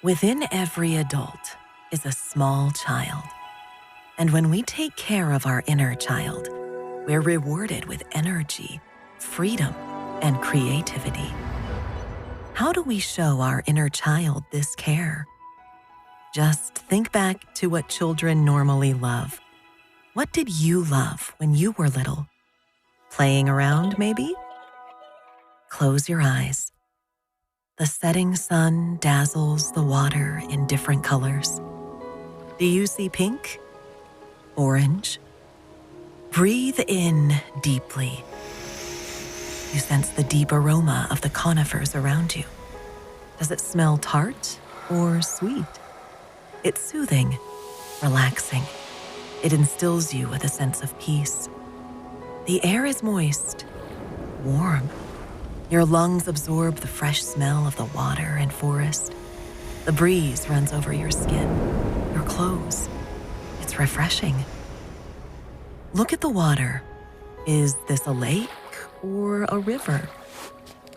Within every adult is a small child. And when we take care of our inner child, we're rewarded with energy, freedom, and creativity. How do we show our inner child this care? Just think back to what children normally love. What did you love when you were little? Playing around, maybe? Close your eyes. The setting sun dazzles the water in different colors. Do you see pink? Orange? Breathe in deeply. You sense the deep aroma of the conifers around you. Does it smell tart or sweet? It's soothing, relaxing. It instills you with a sense of peace. The air is moist, warm. Your lungs absorb the fresh smell of the water and forest. The breeze runs over your skin, your clothes. It's refreshing. Look at the water. Is this a lake or a river?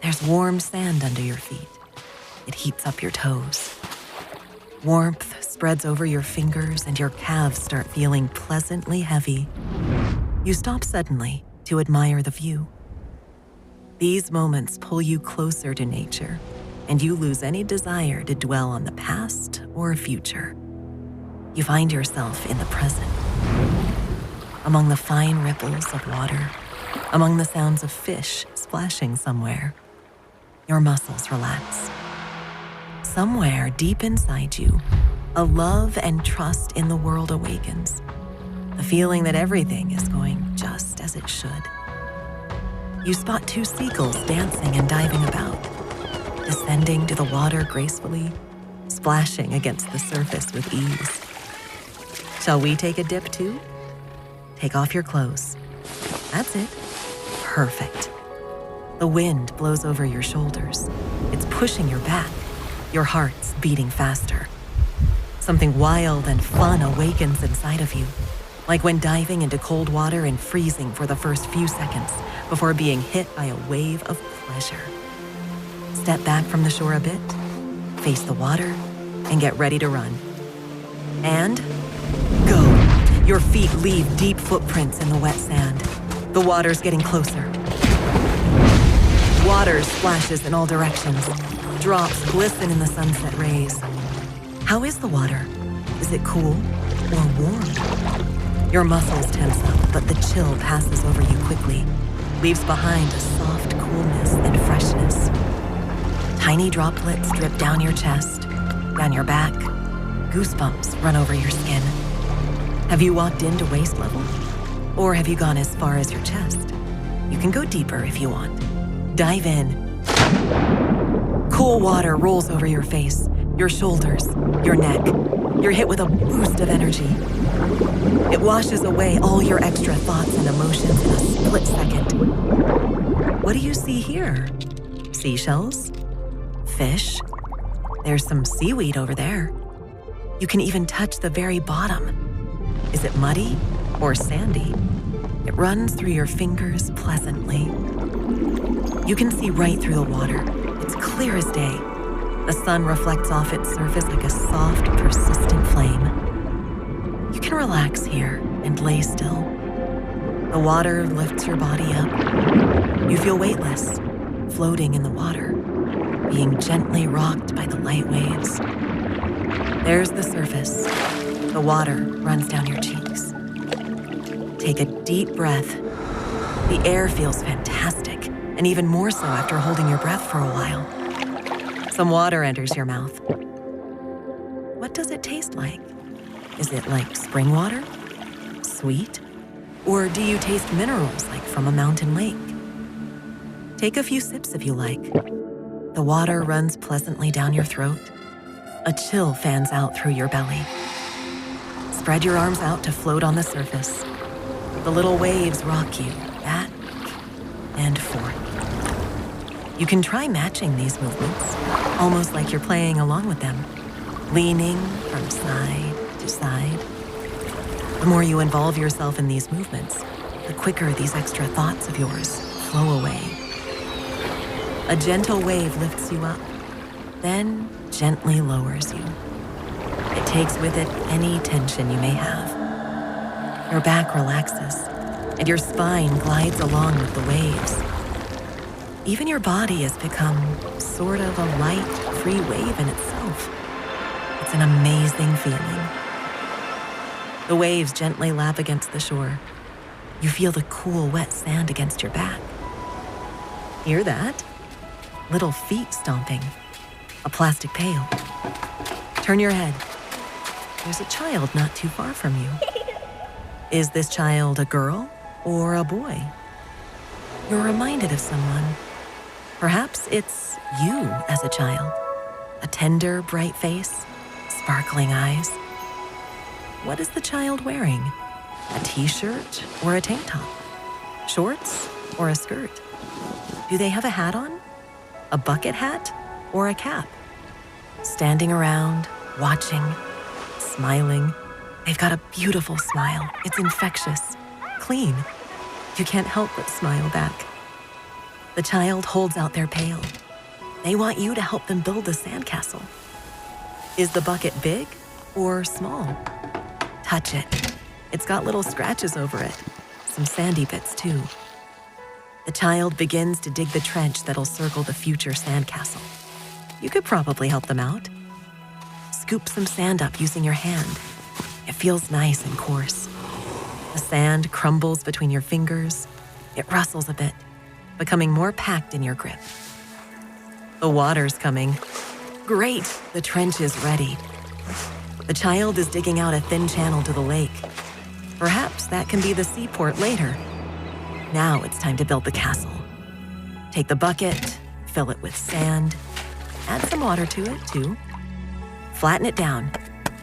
There's warm sand under your feet. It heats up your toes. Warmth spreads over your fingers and your calves start feeling pleasantly heavy. You stop suddenly to admire the view. These moments pull you closer to nature, and you lose any desire to dwell on the past or future. You find yourself in the present, among the fine ripples of water, among the sounds of fish splashing somewhere. Your muscles relax. Somewhere deep inside you, a love and trust in the world awakens, the feeling that everything is going just as it should. You spot two seagulls dancing and diving about, descending to the water gracefully, splashing against the surface with ease. Shall we take a dip too? Take off your clothes. That's it. Perfect. The wind blows over your shoulders. It's pushing your back. Your heart's beating faster. Something wild and fun awakens inside of you, like when diving into cold water and freezing for the first few seconds before being hit by a wave of pleasure. Step back from the shore a bit, face the water, and get ready to run. And go. Your feet leave deep footprints in the wet sand. The water's getting closer. Water splashes in all directions. Drops glisten in the sunset rays. How is the water? Is it cool or warm? Your muscles tense up, but the chill passes over you quickly, leaves behind a soft coolness and freshness. Tiny droplets drip down your chest, down your back. Goosebumps run over your skin. Have you walked into waist level? Or have you gone as far as your chest? You can go deeper if you want. Dive in. Cool water rolls over your face, your shoulders, your neck. You're hit with a boost of energy. It washes away all your extra thoughts and emotions in a split second. What do you see here? Seashells? Fish? There's some seaweed over there. You can even touch the very bottom. Is it muddy or sandy? It runs through your fingers pleasantly. You can see right through the water. It's clear as day. The sun reflects off its surface like a soft, persistent flame. You can relax here and lay still. The water lifts your body up. You feel weightless, floating in the water, being gently rocked by the light waves. There's the surface. The water runs down your cheeks. Take a deep breath. The air feels fantastic, and even more so after holding your breath for a while. Some water enters your mouth. What does it taste like? Is it like spring water? Sweet? Or do you taste minerals like from a mountain lake? Take a few sips if you like. The water runs pleasantly down your throat. A chill fans out through your belly. Spread your arms out to float on the surface. The little waves rock you back and forth. You can try matching these movements, almost like you're playing along with them, leaning from side to side. The more you involve yourself in these movements, the quicker these extra thoughts of yours flow away. A gentle wave lifts you up. then gently lowers you. It takes with it any tension you may have. Your back relaxes, and your spine glides along with the waves. Even your body has become sort of a light, free wave in itself. It's an amazing feeling. The waves gently lap against the shore. You feel the cool, wet sand against your back. Hear that? Little feet stomping. A plastic pail. Turn your head. There's a child not too far from you. Is this child a girl or a boy? You're reminded of someone. Perhaps it's you as a child. A tender, bright face, sparkling eyes. What is the child wearing? A t-shirt or a tank top? Shorts or a skirt? Do they have a hat on? A bucket hat or a cap? Standing around, watching, smiling. They've got a beautiful smile. It's infectious, clean. You can't help but smile back. The child holds out their pail. They want you to help them build a sandcastle. Is the bucket big or small? Touch it. It's got little scratches over it, some sandy bits too. The child begins to dig the trench that'll circle the future sandcastle. You could probably help them out. Scoop some sand up using your hand. It feels nice and coarse. The sand crumbles between your fingers. It rustles a bit, becoming more packed in your grip. The water's coming. Great, the trench is ready. The child is digging out a thin channel to the lake. Perhaps that can be the seaport later. Now it's time to build the castle. Take the bucket, fill it with sand, add some water to it too. Flatten it down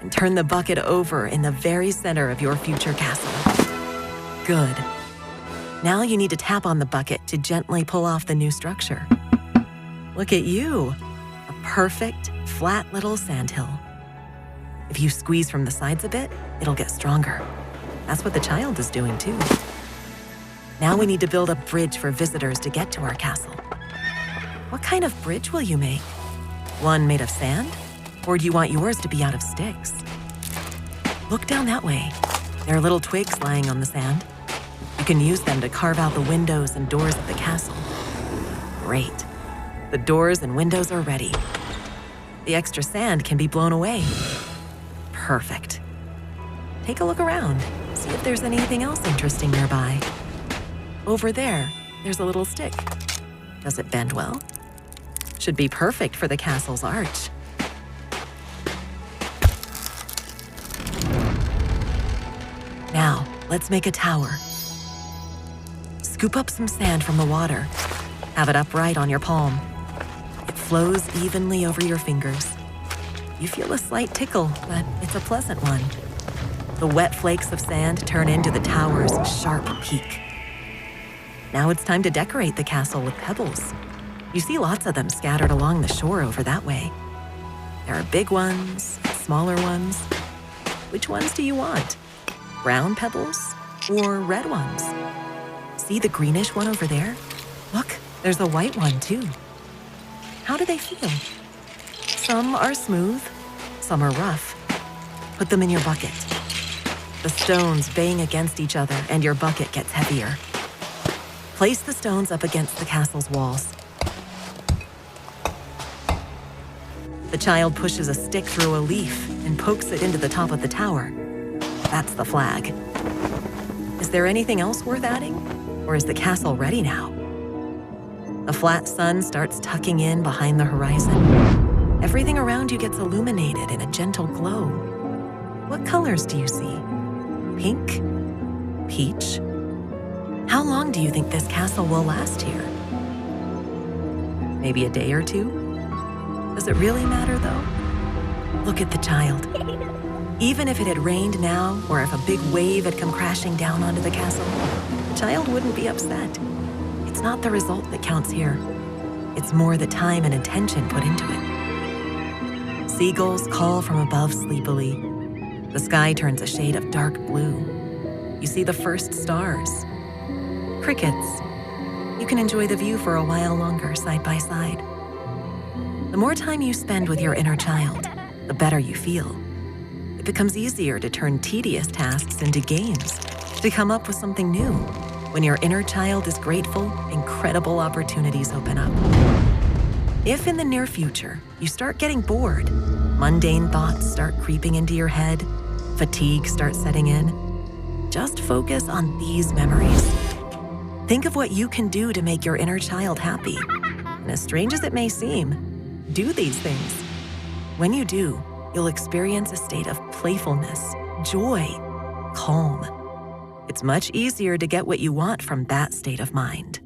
and turn the bucket over in the very center of your future castle. Good. Now you need to tap on the bucket to gently pull off the new structure. Look at you, a perfect, flat little sandhill. If you squeeze from the sides a bit, it'll get stronger. That's what the child is doing too. Now we need to build a bridge for visitors to get to our castle. What kind of bridge will you make? One made of sand? Or do you want yours to be out of sticks? Look down that way. There are little twigs lying on the sand. You can use them to carve out the windows and doors of the castle. Great. The doors and windows are ready. The extra sand can be blown away. Perfect. Take a look around. See if there's anything else interesting nearby. Over there's a little stick. Does it bend well? Should be perfect for the castle's arch. Now, let's make a tower. Scoop up some sand from the water. Have it upright on your palm. It flows evenly over your fingers. You feel a slight tickle, but it's a pleasant one. The wet flakes of sand turn into the tower's sharp peak. Now it's time to decorate the castle with pebbles. You see lots of them scattered along the shore over that way. There are big ones, smaller ones. Which ones do you want? Brown pebbles or red ones? See the greenish one over there? Look, there's a white one too. How do they feel? Some are smooth, some are rough. Put them in your bucket. The stones bang against each other and your bucket gets heavier. Place the stones up against the castle's walls. The child pushes a stick through a leaf and pokes it into the top of the tower. That's the flag. Is there anything else worth adding? Or is the castle ready now? A flat sun starts tucking in behind the horizon. Everything around you gets illuminated in a gentle glow. What colors do you see? Pink? Peach? How long do you think this castle will last here? Maybe a day or two? Does it really matter though? Look at the child. Even if it had rained now, or if a big wave had come crashing down onto the castle, the child wouldn't be upset. It's not the result that counts here. It's more the time and attention put into it. Seagulls call from above sleepily. The sky turns a shade of dark blue. You see the first stars. Crickets. You can enjoy the view for a while longer side by side. The The more time you spend with your inner child, the better you feel. It becomes easier to turn tedious tasks into games, to come up with something new. When your inner child is grateful, incredible opportunities open up. If in the near future you start getting bored, mundane thoughts start creeping into your head, fatigue starts setting in, just focus on these memories. Think of what you can do to make your inner child happy. And as strange as it may seem, do these things. When you do, you'll experience a state of playfulness, joy, calm. It's much easier to get what you want from that state of mind.